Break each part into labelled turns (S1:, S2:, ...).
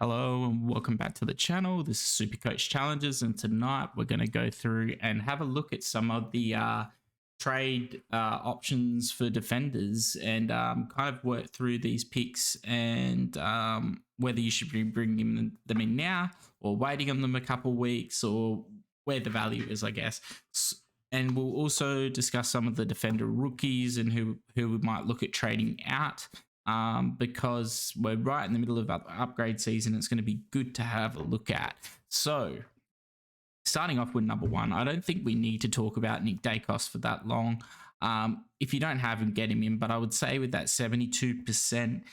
S1: Hello and welcome back to the channel. This is Supercoach Challenges, and tonight we're going to go through and have a look at some of the trade options for defenders and kind of work through these picks and whether you should be bringing them in now or waiting on them a couple weeks or where the value is, I guess. And we'll also discuss some of the defender rookies and who we might look at trading out. Because we're right in the middle of upgrade season. It's going to be good to have a look at. So, starting off with number one, I don't think we need to talk about Nick Dacos for that long. If you don't have him, get him in. But I would say with that 72%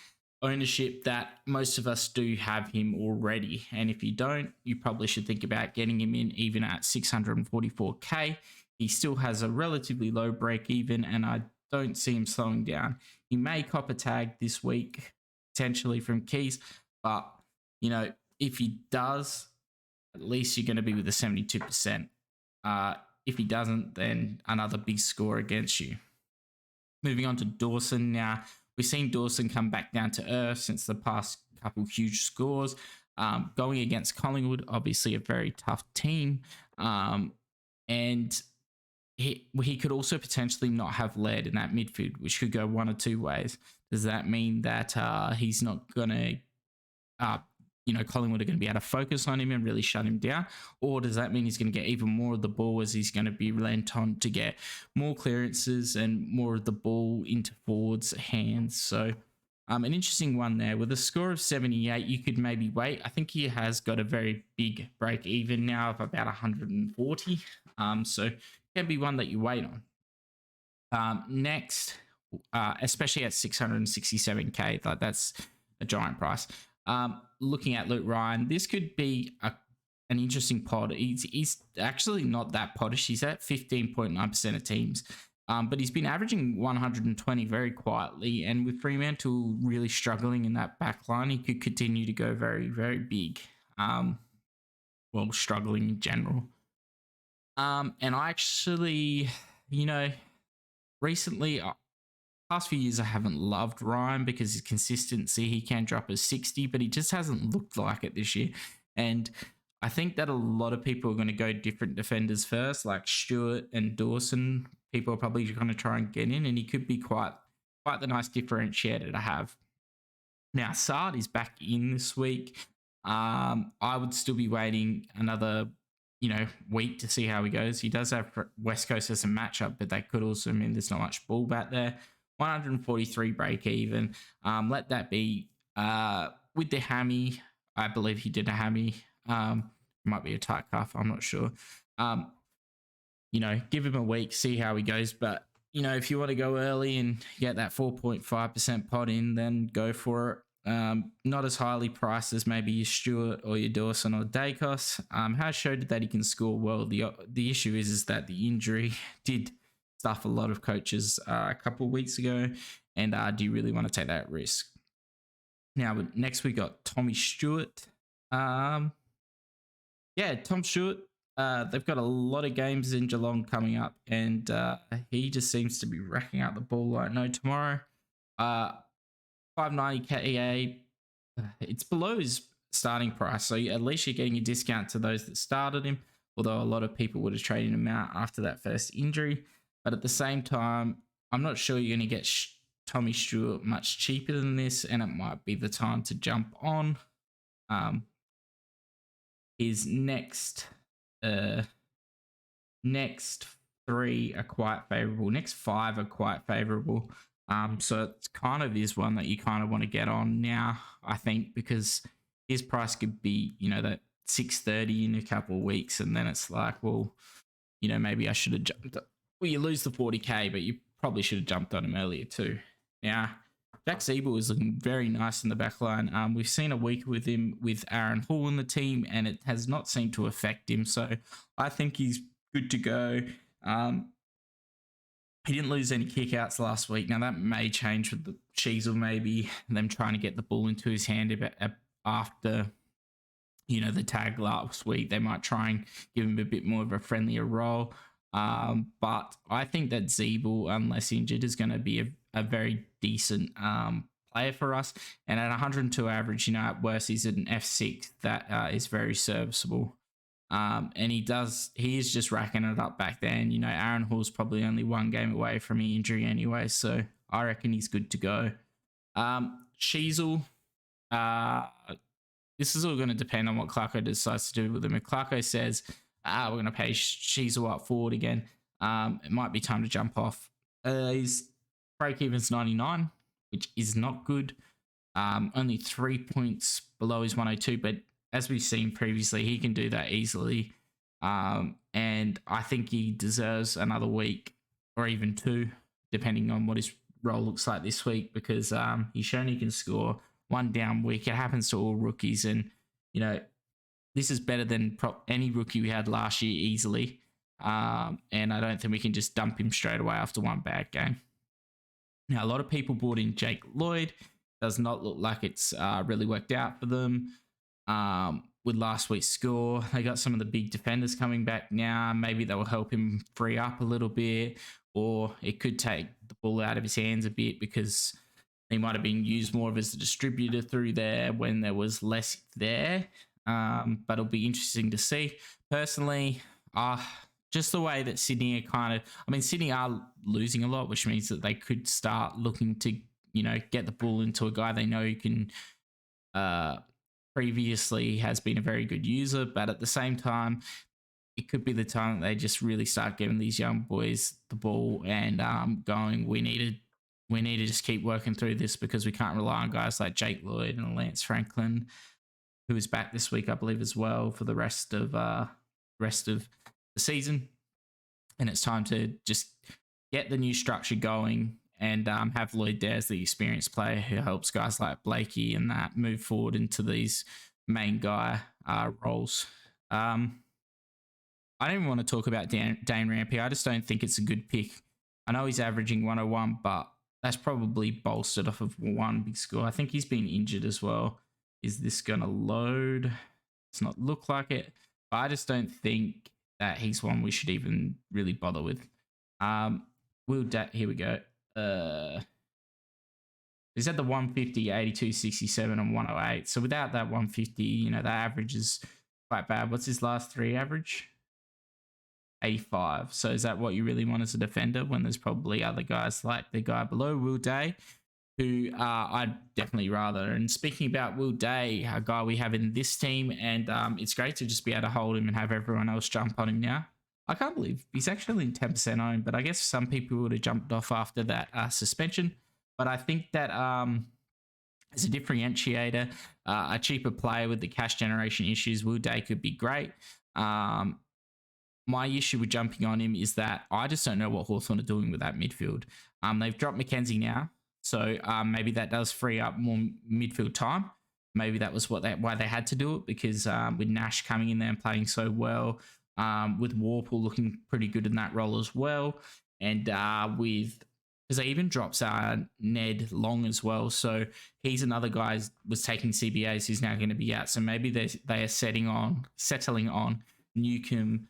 S1: ownership that most of us do have him already. And if you don't, you probably should think about getting him in even at 644k. He still has a relatively low break even, and I don't see him slowing down. He may cop a tag this week, potentially from Keys, but, you know, if he does, at least you're going to be with a 72%. If he doesn't, then another big score against you. Moving on to Dawson now. We've seen Dawson come back down to earth since the past couple huge scores. Going against Collingwood, obviously a very tough team. And he could also potentially not have led in that midfield, which could go one or two ways. Does that mean that he's not going to, Collingwood are going to be able to focus on him and really shut him down? Or does that mean he's going to get even more of the ball as he's going to be lent on to get more clearances and more of the ball into forwards' hands? So an interesting one there. With a score of 78, you could maybe wait. I think he has got a very big break even now of about 140. So can be one that you wait on. Next, especially at 667k, like that's a giant price. Looking at Luke Ryan, this could be an interesting pod. He's actually not that poddish. He's at 15.9% of teams, but he's been averaging 120 very quietly. And with Fremantle really struggling in that back line, he could continue to go very, very big. Struggling in general. And I actually, recently, past few years, I haven't loved Ryan because his consistency, he can drop a 60, but he just hasn't looked like it this year. And I think that a lot of people are going to go different defenders first, like Stewart and Dawson. People are probably going to try and get in, and he could be quite the nice differentiator to have. Now, Sard is back in this week. I would still be waiting another week to see how he goes. He does have West Coast as a matchup, but that could also mean there's not much ball back there. 143 break even. Let that be. With the hammy, I believe he did a hammy. Might be a tight cuff, I'm not sure. Give him a week, see how he goes. But, if you want to go early and get that 4.5% pot in, then go for it. Not as highly priced as maybe your Stewart or your Dawson or Dacos. Has showed that he can score well. The issue is that the injury did stuff a lot of coaches a couple of weeks ago, and do you really want to take that risk? Now, next we got Tommy Stewart. Tom Stewart. They've got a lot of games in Geelong coming up, and he just seems to be racking out the ball like no tomorrow. 590 KEA, it's below his starting price, so at least you're getting a discount to those that started him, although a lot of people would have traded him out after that first injury. But at the same time, I'm not sure you're going to get Tommy Stewart much cheaper than this, and it might be the time to jump on. His next three are quite favorable. Next five are quite favorable. So it kind of is one that you kind of want to get on now, I think, because his price could be, that 630 in a couple of weeks, and then it's like, well, maybe I should have jumped. Well, you lose the 40k, but you probably should have jumped on him earlier too. Now, Jack Siebel is looking very nice in the back line. We've seen a week with him with Aaron Hall in the team, and it has not seemed to affect him. So I think he's good to go. He didn't lose any kickouts last week. Now, that may change with the Sheasel, maybe them trying to get the ball into his hand after, the tag last week. They might try and give him a bit more of a friendlier role. But I think that Zeeble, unless injured, is going to be a very decent player for us. And at 102 average, at worst, he's an F6 that is very serviceable. And he is just racking it up back then. Aaron Hall's probably only one game away from an injury anyway, so I reckon he's good to go. Sheasel, this is all going to depend on what Clarko decides to do with him. If Clarko says, we're going to pay Sheasel up forward again, it might be time to jump off. His break even's 99, which is not good. Only 3 points below his 102, but as we've seen previously, he can do that easily. And I think he deserves another week or even two, depending on what his role looks like this week, because he's shown he can score. One down week. It happens to all rookies. And, this is better than any rookie we had last year easily. And I don't think we can just dump him straight away after one bad game. Now, a lot of people brought in Jake Lloyd. Does not look like it's really worked out for them. With last week's score, they got some of the big defenders coming back now. Maybe that will help him free up a little bit, or it could take the ball out of his hands a bit because he might have been used more of as a distributor through there when there was less there. But it'll be interesting to see. Personally, just the way that Sydney are Sydney are losing a lot, which means that they could start looking to, get the ball into a guy they know can previously has been a very good user, but at the same time, it could be the time that they just really start giving these young boys the ball and going, we need to just keep working through this because we can't rely on guys like Jake Lloyd and Lance Franklin, who is back this week, I believe, as well for the rest of the season. And it's time to just get the new structure going and have Lloyd there as the experienced player who helps guys like Blakey and that move forward into these main guy roles. I don't even want to talk about Dane Rampe. I just don't think it's a good pick. I know he's averaging 101, but that's probably bolstered off of one big score. I think he's been injured as well. Is this going to load? It's not look like it. But I just don't think that he's one we should even really bother with. Here we go. He's at the 150, 82, 67, and 108. So without that 150, that average is quite bad. What's his last three average? 85. So is that what you really want as a defender when there's probably other guys like the guy below, Will Day, who I'd definitely rather. And speaking about Will Day, a guy we have in this team, and it's great to just be able to hold him and have everyone else jump on him now. I can't believe he's actually in 10% owned, but I guess some people would have jumped off after that suspension. But I think that as a differentiator, a cheaper player with the cash generation issues, Will Day could be great. My issue with jumping on him is that I just don't know what Hawthorn are doing with that midfield. They've dropped McKenzie now, so maybe that does free up more midfield time. Maybe that was why they had to do it, because with Nash coming in there and playing so well, with Warple looking pretty good in that role as well, and because they even drops Ned Long as well, so he's another guy was taking CBAs who's now going to be out. So maybe they are settling on Newcomb,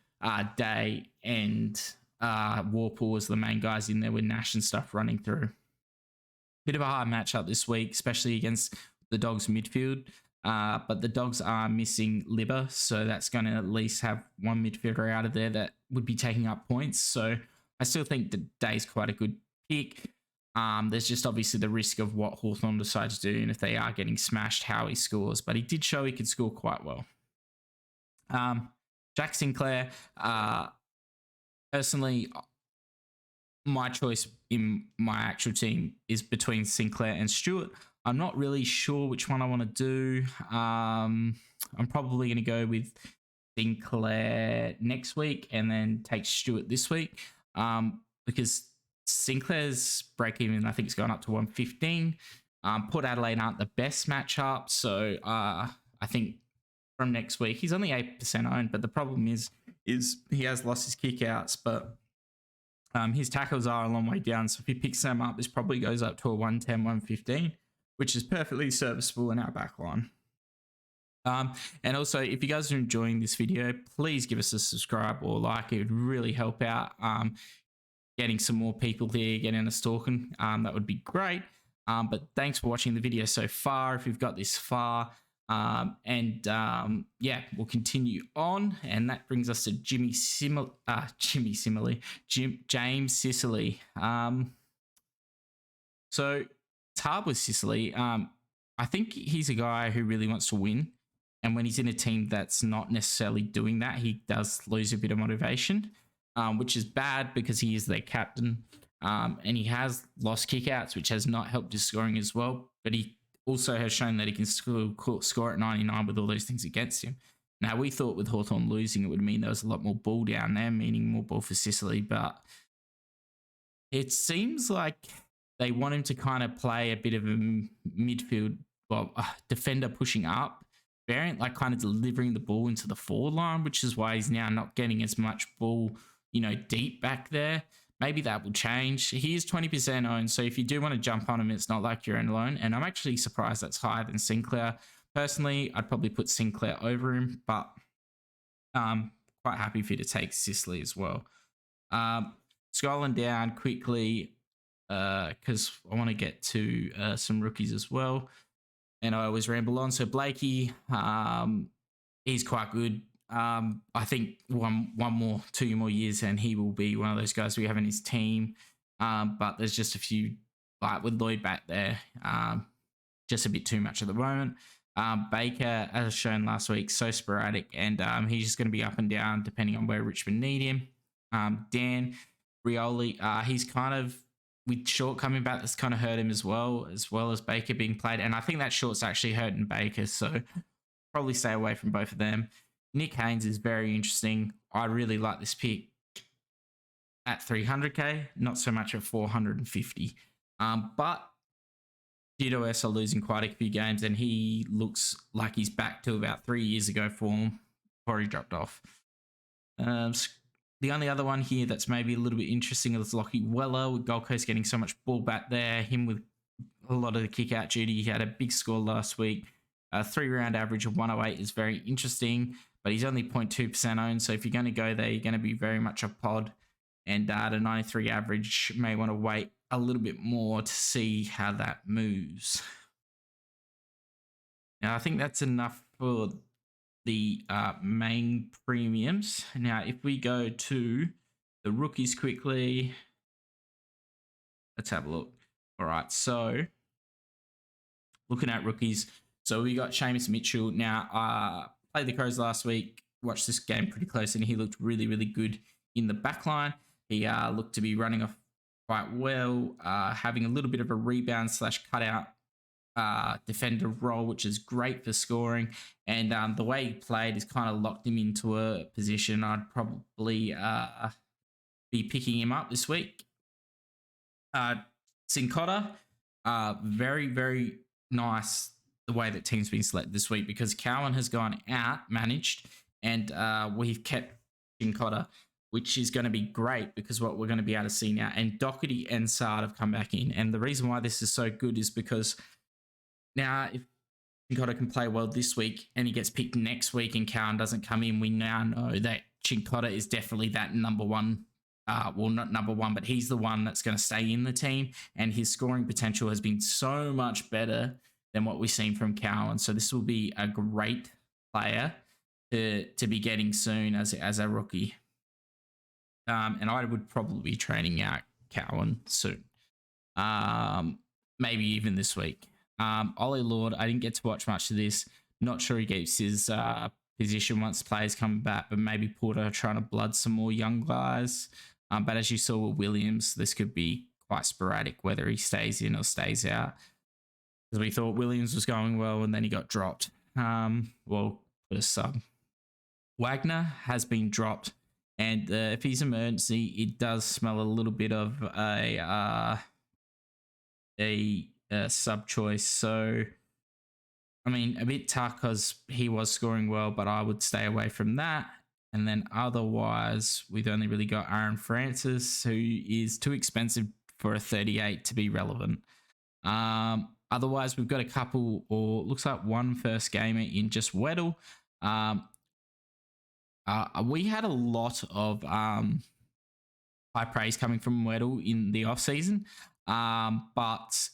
S1: Day, and Warple as the main guys in there with Nash and stuff running through. Bit of a hard matchup this week, especially against the Dogs midfield. But the Dogs are missing Libba, so that's going to at least have one midfielder out of there that would be taking up points. So I still think the Day's quite a good pick. There's just obviously the risk of what Hawthorn decides to do, and if they are getting smashed, how he scores. But he did show he could score quite well. Jack Sinclair, personally, my choice in my actual team is between Sinclair and Stewart. I'm not really sure which one I want to do. I'm probably going to go with Sinclair next week and then take Stewart this week, because Sinclair's break-even, I think, has gone up to 115. Port Adelaide aren't the best matchup, so I think from next week, he's only 8% owned, but the problem is he has lost his kickouts, but his tackles are a long way down, so if he picks them up, this probably goes up to a 110, 115, which is perfectly serviceable in our back line. And also, if you guys are enjoying this video, please give us a subscribe or like. It would really help out getting some more people here, getting us talking. That would be great. But thanks for watching the video so far. If you've got this far, yeah, we'll continue on, and that brings us to James Sicily. So it's hard with Sicily. I think he's a guy who really wants to win, and when he's in a team that's not necessarily doing that, he does lose a bit of motivation, which is bad because he is their captain. And he has lost kickouts, which has not helped his scoring as well. But he also has shown that he can score at 99 with all those things against him. Now, we thought with Hawthorn losing, it would mean there was a lot more ball down there, meaning more ball for Sicily. But it seems like they want him to kind of play a bit of a midfield, defender pushing up variant, like kind of delivering the ball into the forward line, which is why he's now not getting as much ball, deep back there. Maybe that will change. He is 20% owned, so if you do want to jump on him, it's not like you're in alone. And I'm actually surprised that's higher than Sinclair. Personally, I'd probably put Sinclair over him, but quite happy for you to take Sicily as well. Scrolling down quickly, because I want to get to some rookies as well. And I always ramble on. So Blakey, he's quite good. I think two more years, and he will be one of those guys we have in his team. But there's just a few, like with Lloyd back there, just a bit too much at the moment. Baker, as shown last week, so sporadic, and he's just going to be up and down depending on where Richmond need him. Dan Rioli, he's kind of, with Short coming back, that's kind of hurt him as well as Baker being played. And I think that Short's actually hurting Baker, so probably stay away from both of them. Nick Haynes is very interesting. I really like this pick at 300k, not so much at 450. But GWS are losing quite a few games, and he looks like he's back to about 3 years ago form before he dropped off. The only other one here that's maybe a little bit interesting is Lockie Weller, with Gold Coast getting so much ball back there. Him with a lot of the kick-out duty. He had a big score last week. A 3-round average of 108 is very interesting, but he's only 0.2% owned. So if you're going to go there, you're going to be very much a pod. And at a 93 average, may want to wait a little bit more to see how that moves. Now, I think that's enough for the main premiums. Now, if we go to the rookies quickly, let's have a look. All right, so looking at rookies, so we got Seamus Mitchell. Now, played the Crows last week, watched this game pretty close, and he looked really, really good in the back line. He looked to be running off quite well, having a little bit of a rebound / cutout defender role, which is great for scoring. And the way he played has kind of locked him into a position I'd probably be picking him up this week. Sincotta, very, very nice the way that team's been selected this week, because Cowan has gone out, managed, and we've kept Sincotta, which is going to be great because what we're going to be able to see now. And Doherty and Sard have come back in. And the reason why this is so good is because now if Chincotta can play well this week and he gets picked next week and Cowan doesn't come in, we now know that Chincotta is definitely that number one. Well, not number one, but he's the one that's going to stay in the team. And his scoring potential has been so much better than what we've seen from Cowan. So this will be a great player to be getting soon as a rookie. And I would probably be training out Cowan soon. Maybe even this week. Ollie Lord, I didn't get to watch much of this. Not sure he keeps his position once players come back, but maybe Porter trying to blood some more young guys. But as you saw with Williams, this could be quite sporadic whether he stays in or stays out. Because we thought Williams was going well and then he got dropped. Well, put a sub. Wagner has been dropped. And if he's emergency, it does smell a little bit of a sub choice. So, I mean, a bit tough because he was scoring well, but I would stay away from that. And then otherwise, we've only really got Aaron Francis, who is too expensive for a 38 to be relevant. Otherwise, we've got a couple, or looks like one first gamer in just Weddle. We had a lot of high praise coming from Weddle in the offseason, but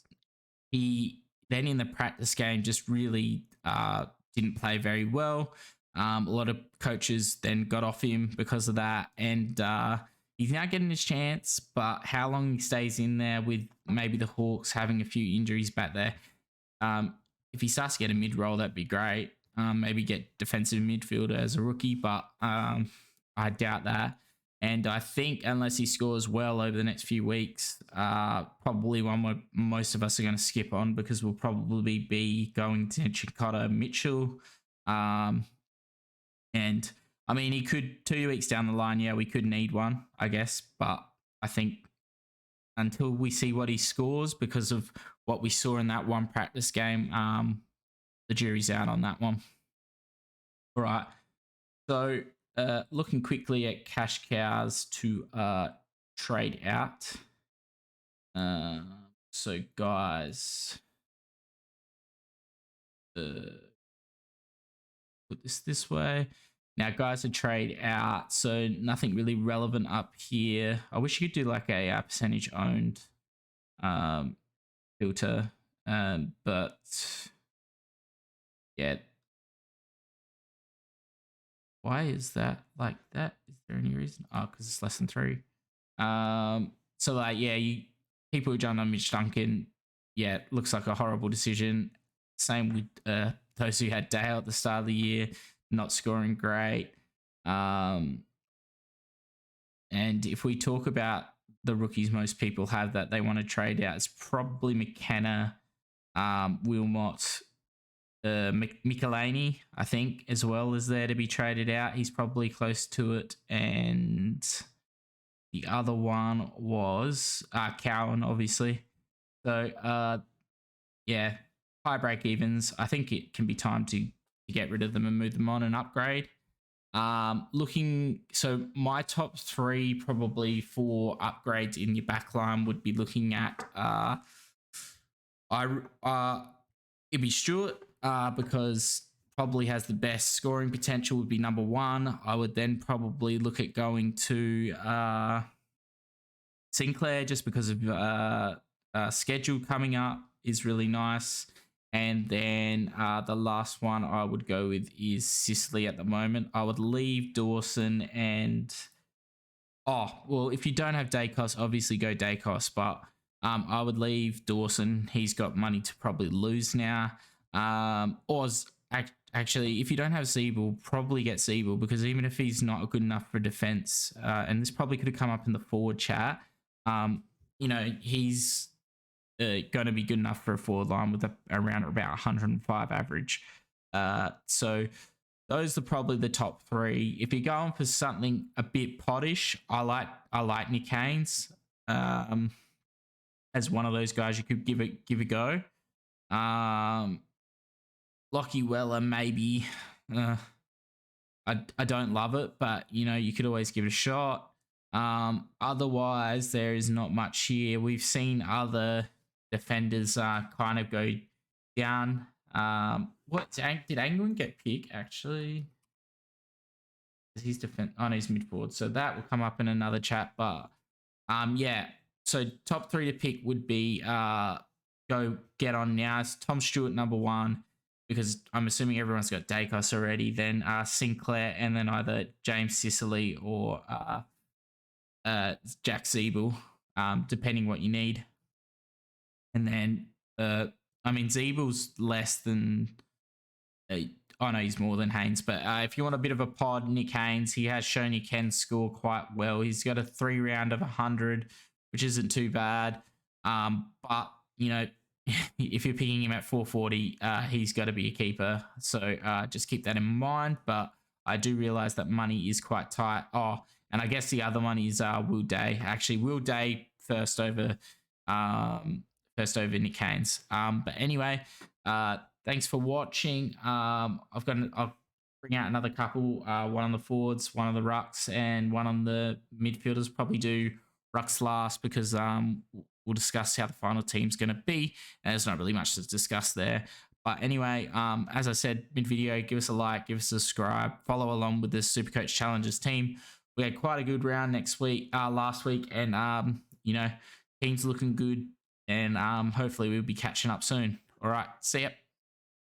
S1: he then in the practice game just really didn't play very well. A lot of coaches then got off him because of that, and he's now getting his chance. But how long he stays in there with maybe the Hawks having a few injuries back there, if he starts to get a mid role, that'd be great. Maybe get defensive midfielder as a rookie, but I doubt that. And I think unless he scores well over the next few weeks, probably one where most of us are going to skip on because we'll probably be going to Chikota Mitchell. And I mean, he could 2 weeks down the line, yeah, we could need one, I guess. But I think until we see what he scores because of what we saw in that one practice game, the jury's out on that one. All right. So looking quickly at cash cows to trade out. So guys, put this way. Now, guys, to trade out. So nothing really relevant up here. I wish you could do like a percentage owned filter, but yeah. Why is that like that? Is there any reason? Oh, because it's less than 3. So like, yeah, people who jumped on Mitch Duncan, yeah, looks like a horrible decision. Same with those who had Dale at the start of the year, not scoring great. And if we talk about the rookies most people have that they want to trade out, it's probably McKenna, Wilmot, Michelini, I think, as well as there to be traded out. He's probably close to it. And the other one was Cowan, obviously. So, yeah, high break evens. I think it can be time to get rid of them and move them on and upgrade. So my top 3 probably for upgrades in your backline would be looking at it'd be Stewart, because probably has the best scoring potential, would be number 1. I would then probably look at going to Sinclair just because of schedule coming up is really nice. And then the last one I would go with is Sicily at the moment. I would leave Dawson and... if you don't have Dacos, obviously go Dacos, but I would leave Dawson. He's got money to probably lose now. Actually, if you don't have Siebel, probably get Siebel, because even if he's not good enough for defense, and this probably could have come up in the forward chat, he's going to be good enough for a forward line with around about 105 average. So those are probably the top 3. If you're going for something a bit pottish, I like Nick Haynes as one of those guys you could give a go. Lockie Weller, maybe. I don't love it, but you could always give it a shot. Otherwise, there is not much here. We've seen other defenders kind of go down. Did Angwin get picked actually? He's he's mid forward, so that will come up in another chat. But yeah. So top 3 to pick would be go get on now. It's Tom Stewart number 1, because I'm assuming everyone's got Dacos already. Then Sinclair, and then either James Sicily or Jack Siebel, depending what you need. And then Siebel's less than. I know he's more than Haynes, but if you want a bit of a pod, Nick Haynes, he has shown he can score quite well. He's got a 3 round of 100, which isn't too bad. But if you're picking him at 440, he's got to be a keeper. So just keep that in mind. But I do realize that money is quite tight. And I guess the other one is Will Day. Actually, Will Day first over Nick Haynes. But anyway, thanks for watching. I'll bring out another couple, one on the forwards, one on the rucks, and one on the midfielders. Probably do rucks last because we'll discuss how the final team's going to be. And there's not really much to discuss there. But anyway, as I said mid-video, give us a like, give us a subscribe, follow along with the Supercoach Challenges team. We had quite a good round last week, and team's looking good. and hopefully we'll be catching up soon. All right, see ya.